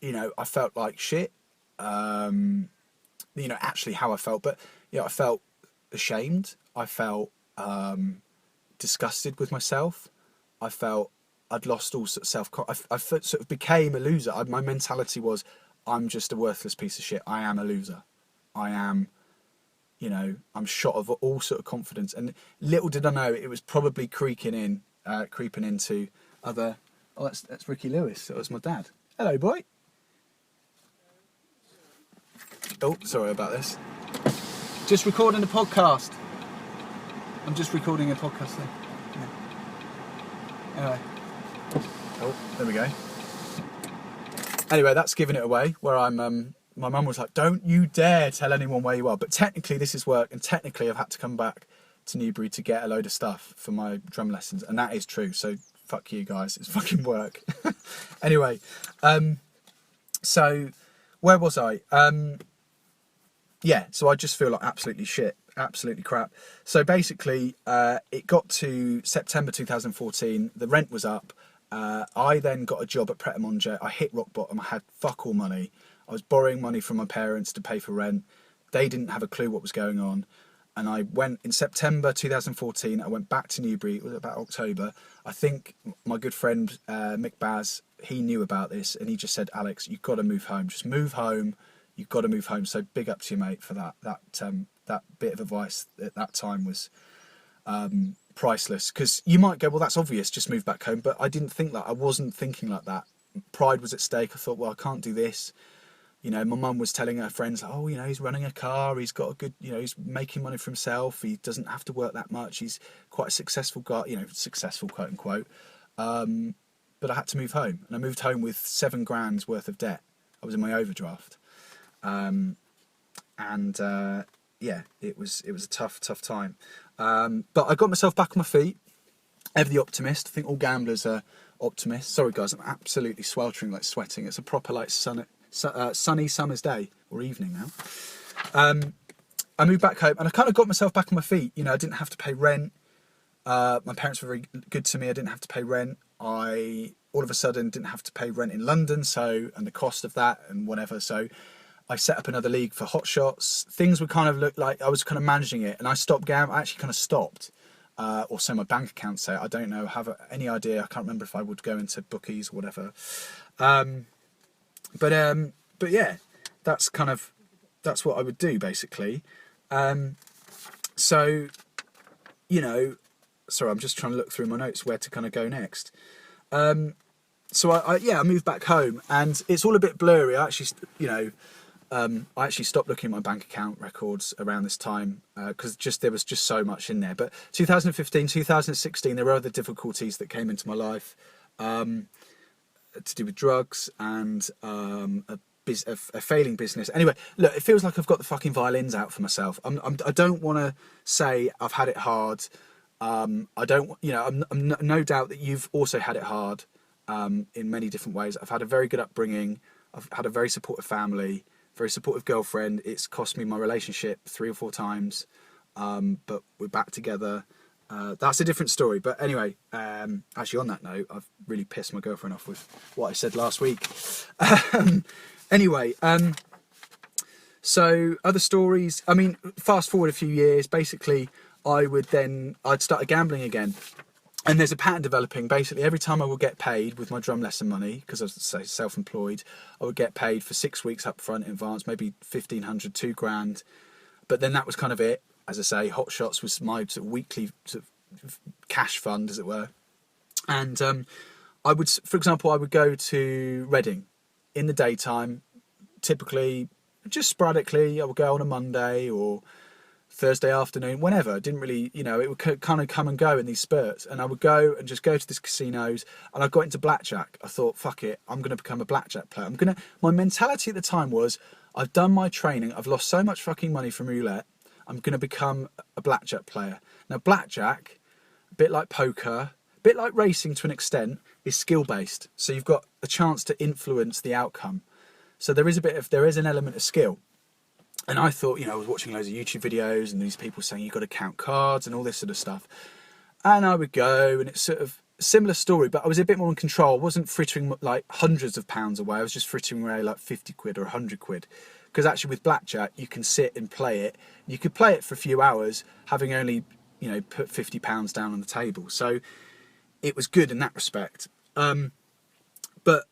Speaker 1: you know, I felt like shit, actually how I felt, but, you know, I felt ashamed, I felt disgusted with myself, I felt I'd lost all sort of self-confidence. I sort of became a loser. My mentality was, I'm just a worthless piece of shit. I am a loser. I am, you know, I'm shot of all sort of confidence. And little did I know, it was probably creeping into other. Oh, that's Ricky Lewis. That was my dad. Hello, boy. Oh, sorry about this. Just recording a podcast. I'm just recording a podcast thing. Yeah. Anyway. Oh, there we go. Anyway, that's giving it away, where I'm, my mum was like, don't you dare tell anyone where you are. But technically this is work, and technically I've had to come back to Newbury to get a load of stuff for my drum lessons, and that is true, so fuck you guys, it's fucking work. Anyway, so where was I? Yeah, so I just feel like absolutely shit, absolutely crap. So basically, it got to September 2014, the rent was up. I then got a job at Pret a Manger. I hit rock bottom. I had fuck all money. I was borrowing money from my parents to pay for rent. They didn't have a clue what was going on. And I went in September 2014. I went back to Newbury. It was about October. I think my good friend Mick Baz, he knew about this, and he just said, Alex, you've got to move home. Just move home. You've got to move home. So big up to you, mate, for that. That bit of advice at that time was priceless. Because you might go, well, that's obvious, just move back home. But I didn't think that. I wasn't thinking like that. Pride was at stake. I thought, well, I can't do this. You know, my mum was telling her friends, oh, you know, he's running a car, he's got a good, you know, he's making money for himself, he doesn't have to work that much, he's quite a successful guy, you know, successful, quote unquote. But I had to move home, and I moved home with 7 grand's worth of debt. I was in my overdraft. Yeah, it was a tough time. But I got myself back on my feet, ever the optimist. I think all gamblers are optimists. Sorry guys, I'm absolutely sweltering, like sweating. It's a proper like sunny summer's day or evening now. I moved back home, and I kind of got myself back on my feet. You know, I didn't have to pay rent. My parents were very good to me. I didn't have to pay rent. I all of a sudden didn't have to pay rent in London, and the cost of that and whatever. So I set up another league for hot shots. Things would kind of look like I was kind of managing it, and I stopped gambling. I actually kind of stopped, or so my bank account say. I don't know, have any idea. I can't remember if I would go into bookies or whatever. But yeah, that's what I would do basically. So, you know, sorry, I'm just trying to look through my notes where to kind of go next. So I moved back home, and it's all a bit blurry. I actually, I actually stopped looking at my bank account records around this time because there was just so much in there. But 2015, 2016, there were other difficulties that came into my life to do with drugs and a failing business. Anyway, look, it feels like I've got the fucking violins out for myself. I don't want to say I've had it hard. I don't, you know, I'm no doubt that you've also had it hard in many different ways. I've had a very good upbringing. I've had a very supportive family, very supportive girlfriend. It's cost me my relationship 3 or 4 times, but we're back together. That's a different story. But anyway, actually on that note, I've really pissed my girlfriend off with what I said last week. Anyway, so other stories. I mean, fast forward a few years, basically I'd started gambling again. And there's a pattern developing. Basically, every time I would get paid with my drum lesson money, because I was self-employed, I would get paid for 6 weeks up front in advance, maybe 1,500, 2 grand. But then that was kind of it. As I say, Hot Shots was my sort of weekly sort of cash fund, as it were. And I would, for example, I would go to Reading in the daytime, typically, just sporadically. I would go on a Monday or Thursday afternoon, whenever. It didn't really, you know, it would kind of come and go in these spurts. And I would go and just go to these casinos, and I got into blackjack. I thought, fuck it, I'm going to become a blackjack player. My mentality at the time was, I've done my training, I've lost so much fucking money from roulette, I'm going to become a blackjack player. Now, blackjack, a bit like poker, a bit like racing to an extent, is skill-based. So you've got a chance to influence the outcome. So there is an element of skill. And I thought, you know, I was watching loads of YouTube videos and these people saying you've got to count cards and all this sort of stuff. And I would go, and it's sort of a similar story, but I was a bit more in control. I wasn't frittering like hundreds of pounds away. I was just frittering away like 50 quid or 100 quid. Because actually with blackjack, you can sit and play it. You could play it for a few hours, having only, you know, put £50 down on the table. So it was good in that respect. But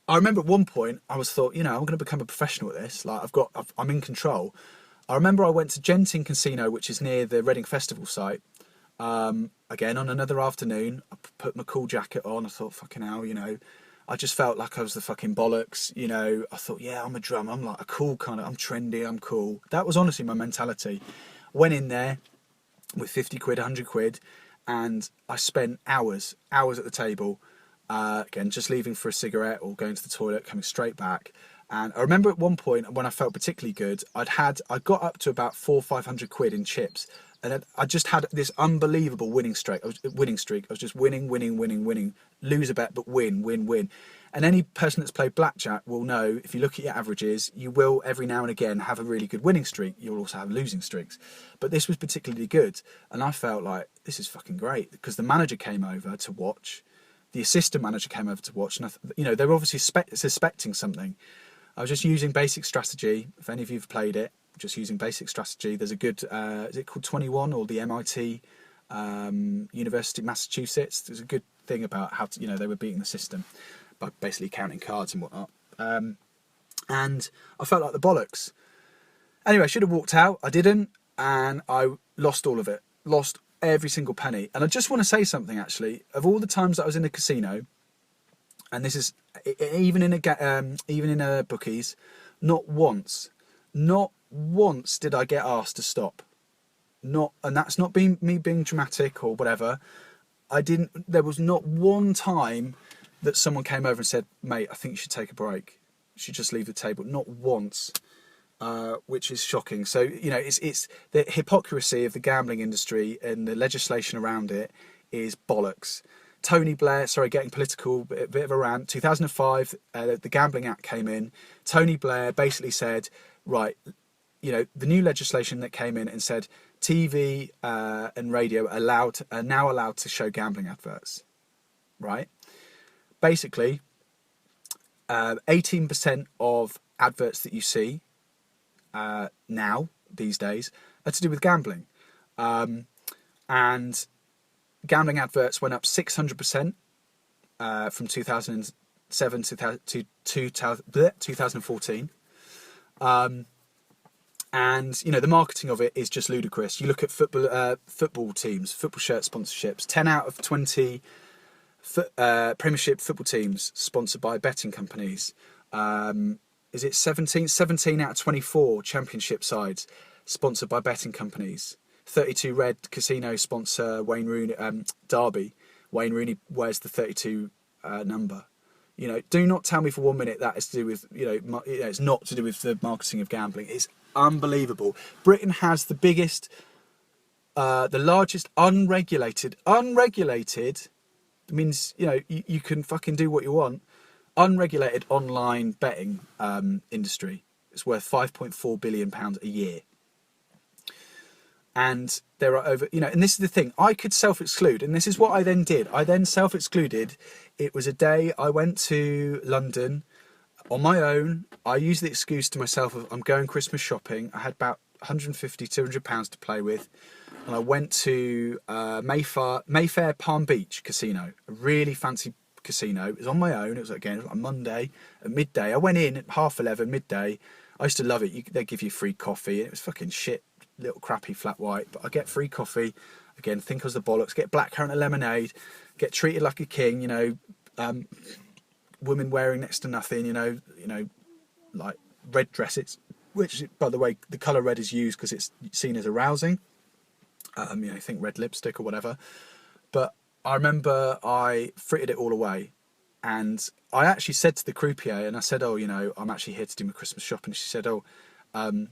Speaker 1: I remember at one point I thought, you know, I'm going to become a professional at this. Like I'm in control. I remember I went to Genting Casino, which is near the Reading Festival site. Again, on another afternoon, I put my cool jacket on. I thought, fucking hell, you know, I just felt like I was the fucking bollocks. You know, I thought, yeah, I'm a drummer. I'm like a cool kind of, I'm trendy, I'm cool. That was honestly my mentality. Went in there with 50 quid, 100 quid, and I spent hours at the table. Again, just leaving for a cigarette or going to the toilet, coming straight back. And I remember at one point when I felt particularly good, I got up to about 400 or 500 quid in chips, and I just had this unbelievable winning streak. I was just winning, lose a bet but win. And any person that's played blackjack will know, if you look at your averages, you will every now and again have a really good winning streak. You'll also have losing streaks, but this was particularly good, and I felt like this is fucking great because the manager came over to watch. The assistant manager came over to watch, and you know, they were obviously suspecting something. I was just using basic strategy. If any of you have played it, just using basic strategy. There's a good, is it called 21 or the MIT University of Massachusetts? There's a good thing about how to, you know, they were beating the system by basically counting cards and whatnot. And I felt like the bollocks. Anyway, I should have walked out. I didn't, and I lost all of it. Lost every single penny. And I just want to say something, actually. Of all the times that I was in a casino, and this is even in a bookies, not once did I get asked to stop. And that's not me being dramatic or whatever. There was not one time that someone came over and said, mate, I think you should take a break. You should just leave the table. Not once, which is shocking. So, it's the hypocrisy of the gambling industry and the legislation around it is bollocks. Tony Blair, getting political, a bit of a rant. 2005, the Gambling Act came in. Tony Blair basically said, right, the new legislation that came in and said TV and radio are now allowed to show gambling adverts, right? Basically, 18% of adverts that you see now, these days, are to do with gambling. And gambling adverts went up 600% from 2007 to 2014. And the marketing of it is just ludicrous. You look at football teams, football shirt sponsorships. 10 out of 20 Premiership football teams sponsored by betting companies. Is it 17? 17 out of 24 Championship sides sponsored by betting companies. 32 Red Casino sponsor Wayne Rooney, Derby. Wayne Rooney wears the 32 number. Do not tell me for 1 minute that is to do with, it's not to do with the marketing of gambling. It's unbelievable. Britain has the biggest, the largest unregulated means, you can fucking do what you want. Unregulated online betting industry. It's worth £5.4 billion a year. And there are over, and this is the thing, I could self-exclude, and this is what I then did. I then self-excluded. It was a day I went to London on my own. I used the excuse to myself of I'm going Christmas shopping. I had about £150, £200 to play with. And I went to Mayfair Palm Beach Casino, a really fancy casino. It was on my own. It was again a Monday at midday. I went in at 11:30 midday. I used to love it. They give you free coffee, and it was fucking shit, little crappy flat white. But I get free coffee. Again, think I was the bollocks. Get blackcurrant and lemonade. Get treated like a king. Women wearing next to nothing. Like red dresses, which, by the way, the colour red is used because it's seen as arousing. Think red lipstick or whatever. But I remember I frittered it all away, and I actually said to the croupier, and I said, I'm actually here to do my Christmas shopping. She said, do you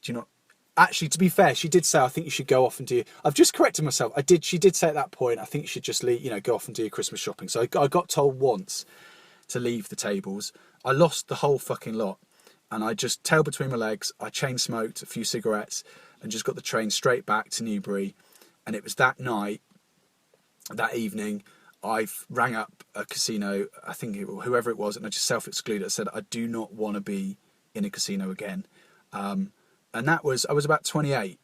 Speaker 1: not? Actually, to be fair, she did say, I think you should go off and do. I've just corrected myself. She did say at that point, I think you should just leave, go off and do your Christmas shopping. So I got told once to leave the tables. I lost the whole fucking lot, and I just tail between my legs. I chain smoked a few cigarettes and just got the train straight back to Newbury. And it was that night, that evening, I rang up a casino, I think whoever it was, and I just self-excluded. I said, I do not want to be in a casino again. And I was about 27,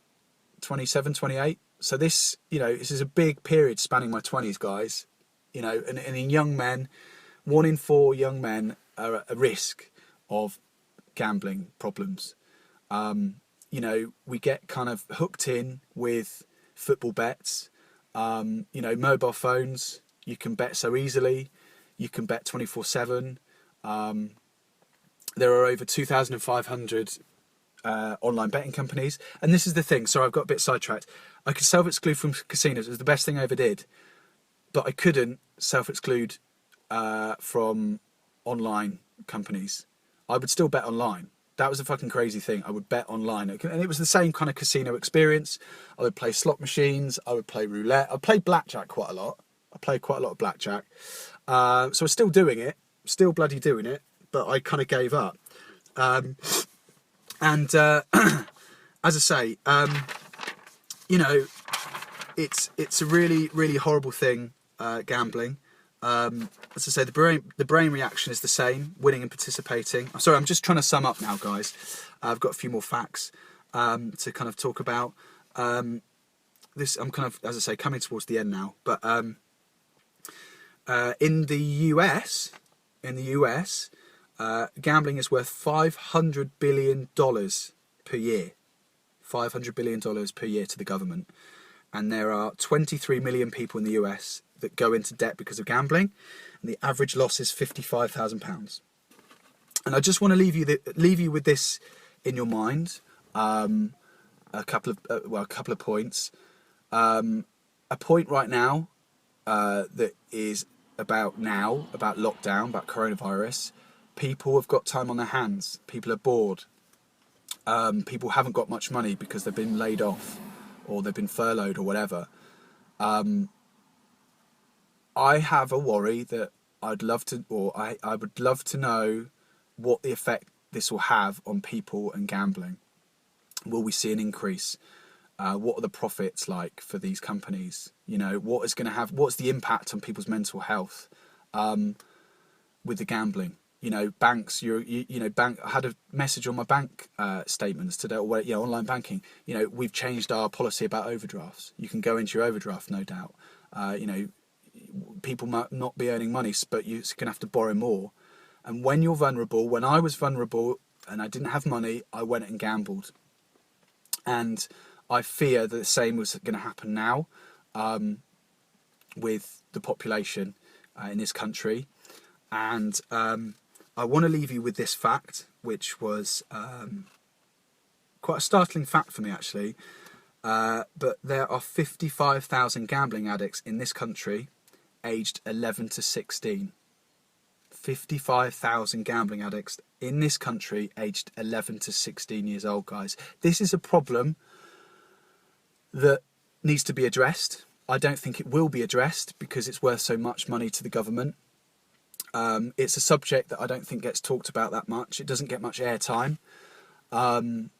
Speaker 1: 28. So this, this is a big period spanning my 20s, guys. And in young men, 1 in 4 young men are at a risk of gambling problems. We get kind of hooked in with football bets. Mobile phones, you can bet so easily. You can bet 24/7. There are over 2,500 online betting companies. And this is the thing. Sorry, I've got a bit sidetracked. I could self-exclude from casinos. It was the best thing I ever did. But I couldn't self-exclude from online companies. I would still bet online. That was a fucking crazy thing. I would bet online. And it was the same kind of casino experience. I would play slot machines. I would play roulette. I played blackjack quite a lot. I played quite a lot of blackjack. So I was still doing it. Still bloody doing it. But I kind of gave up. As I say, it's a really, really horrible thing, gambling. As I say, the brain reaction is the same, winning and participating. I'm sorry, I'm just trying to sum up now, guys. I've got a few more facts to kind of talk about. This, I'm kind of, as I say, coming towards the end now. But in the US, gambling is worth $500 billion per year. $500 billion per year to the government. and there are 23 million people in the US that go into debt because of gambling, and the average loss is £55,000. And I just want to leave you with this in your mind. A couple of points. A point right now that is about lockdown, about coronavirus. People have got time on their hands. People are bored. People haven't got much money because they've been laid off or they've been furloughed or whatever. I have a worry that I would love to know what the effect this will have on people and gambling. Will we see an increase? What are the profits like for these companies? You know, what's the impact on people's mental health with the gambling? You know, banks. I had a message on my bank statements today, or online banking. You know, we've changed our policy about overdrafts. You can go into your overdraft, no doubt. People might not be earning money, but you're going to have to borrow more. And when you're vulnerable, when I was vulnerable and I didn't have money, I went and gambled. And I fear that the same was going to happen now with the population in this country. And I want to leave you with this fact, which was quite a startling fact for me, actually. But there are 55,000 gambling addicts in this country aged 11 to 16. 55,000 gambling addicts in this country aged 11 to 16 years old, guys. This is a problem that needs to be addressed. I don't think it will be addressed because it's worth so much money to the government. It's a subject that I don't think gets talked about that much. It doesn't get much airtime. A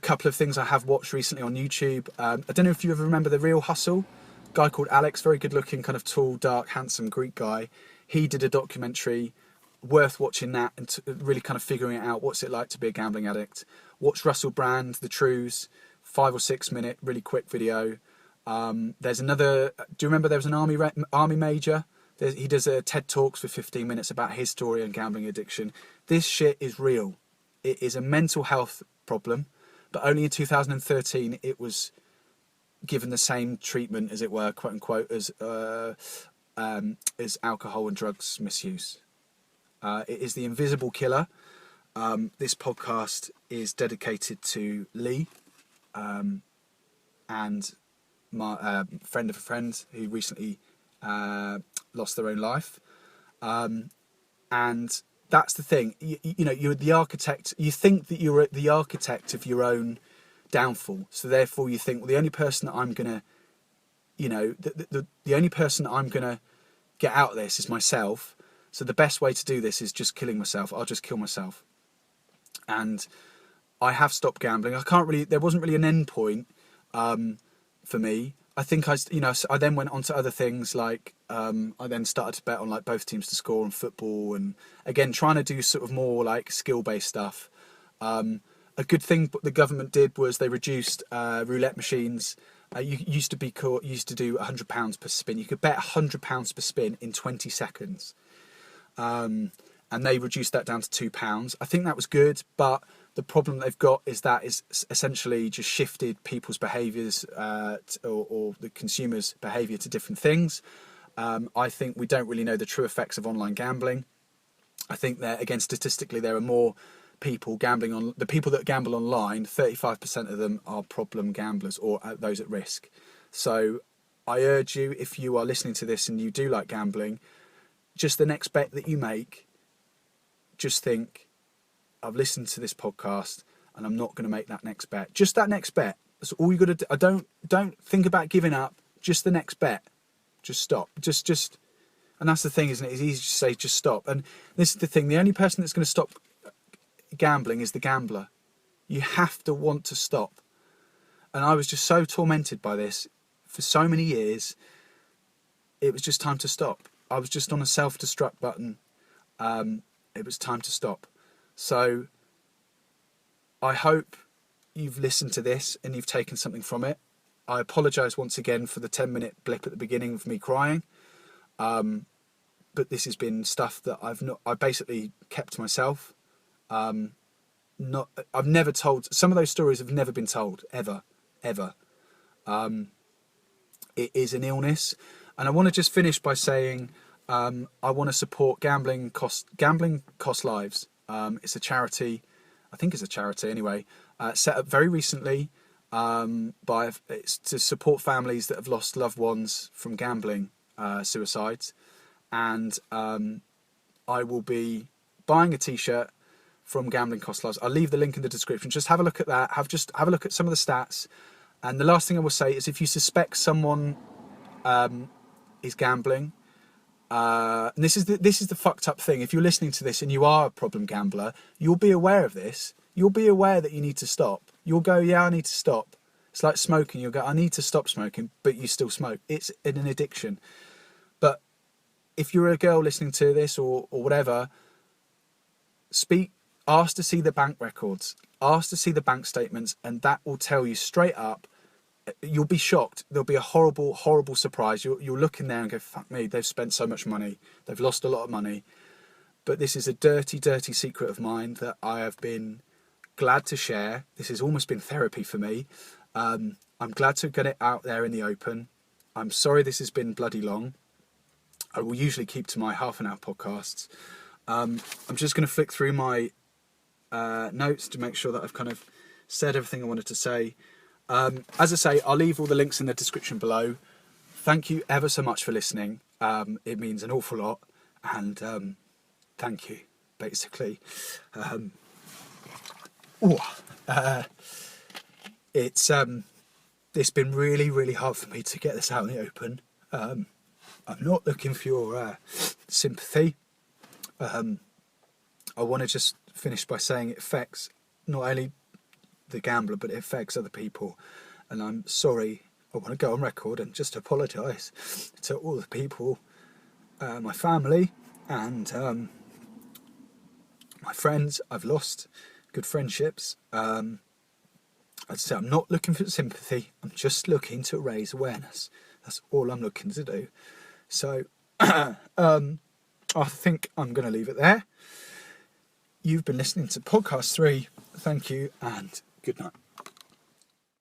Speaker 1: couple of things I have watched recently on YouTube. I don't know if you ever remember The Real Hustle. A guy called Alex, very good looking, kind of tall, dark, handsome Greek guy. He did a documentary, worth watching that and really kind of figuring it out. What's it like to be a gambling addict? Watch Russell Brand, The Trews, 5 or 6 minute, really quick video. There's another, do you remember there was an army major? He does a TED Talks for 15 minutes about his story and gambling addiction. This shit is real. It is a mental health problem, but only in 2013 it was given the same treatment, as it were, quote unquote, as alcohol and drugs misuse. It is the invisible killer. This podcast is dedicated to Lee and my friend of a friend who recently lost their own life. And that's the thing. You know, you're the architect. You think that you're the architect of your own downfall. So therefore you think, well, the only person that I'm going to, the only person that I'm going to get out of this is myself. So the best way to do this is just killing myself. I'll just kill myself. And I have stopped gambling. There wasn't really an end point for me. I think I then went on to other things like I then started to bet on like both teams to score on football, and again trying to do sort of more like skill-based stuff. A good thing the government did was they reduced roulette machines. You used to do £100 per spin. You could bet £100 per spin in 20 seconds, and they reduced that down to £2. I think that was good, but the problem they've got is that is essentially just shifted people's behaviours or the consumers' behaviour to different things. I think we don't really know the true effects of online gambling. I think that, again, statistically, there are more people gambling on... The people that gamble online, 35% of them are problem gamblers or those at risk. So I urge you, if you are listening to this and you do like gambling, just the next bet that you make, just think, I've listened to this podcast and I'm not going to make that next bet. Just that next bet. That's all you got to do. Don't think about giving up. Just the next bet. Just stop. Just. And that's the thing, isn't it? It's easy to say just stop. And this is the thing. The only person that's going to stop gambling is the gambler. You have to want to stop. And I was just so tormented by this for so many years. It was just time to stop. I was just on a self-destruct button. It was time to stop. So I hope you've listened to this and you've taken something from it. I apologise once again for the 10-minute blip at the beginning of me crying. But this has been stuff that I basically kept to myself. I've never told, some of those stories have never been told, ever. It is an illness. And I want to just finish by saying I want to support Gambling Cost Lives. It's a charity. I think it's a charity anyway, set up very recently it's to support families that have lost loved ones from gambling suicides. And I will be buying a t-shirt from Gambling Cost Lives. I'll leave the link in the description. Just have a look at that. Have a look at some of the stats. And the last thing I will say is, if you suspect someone is gambling, and this is the fucked up thing. If you're listening to this and you are a problem gambler, you'll be aware of this. You'll be aware that you need to stop. You'll go, yeah, I need to stop. It's like smoking. You'll go, I need to stop smoking, but you still smoke. It's an addiction. But if you're a girl listening to this or whatever, ask to see the bank records, ask to see the bank statements, and that will tell you straight up. You'll be shocked. There'll be a horrible, horrible surprise. You'll look in there and go, fuck me, they've spent so much money. They've lost a lot of money. But this is a dirty, dirty secret of mine that I have been glad to share. This has almost been therapy for me. I'm glad to get it out there in the open. I'm sorry this has been bloody long. I will usually keep to my half-an-hour podcasts. I'm just going to flick through my notes to make sure that I've kind of said everything I wanted to say. As I say, I'll leave all the links in the description below. Thank you ever so much for listening. It means an awful lot. And thank you, basically. It's been really, really hard for me to get this out in the open. I'm not looking for your sympathy. I want to just finish by saying it affects not only the gambler, but it affects other people. And I'm sorry. I want to go on record and just apologise to all the people, my family and my friends. I've lost good friendships. I'd say I'm not looking for sympathy. I'm just looking to raise awareness. That's all I'm looking to do. So I think I'm going to leave it there. You've been listening to podcast 3. Thank you and good night.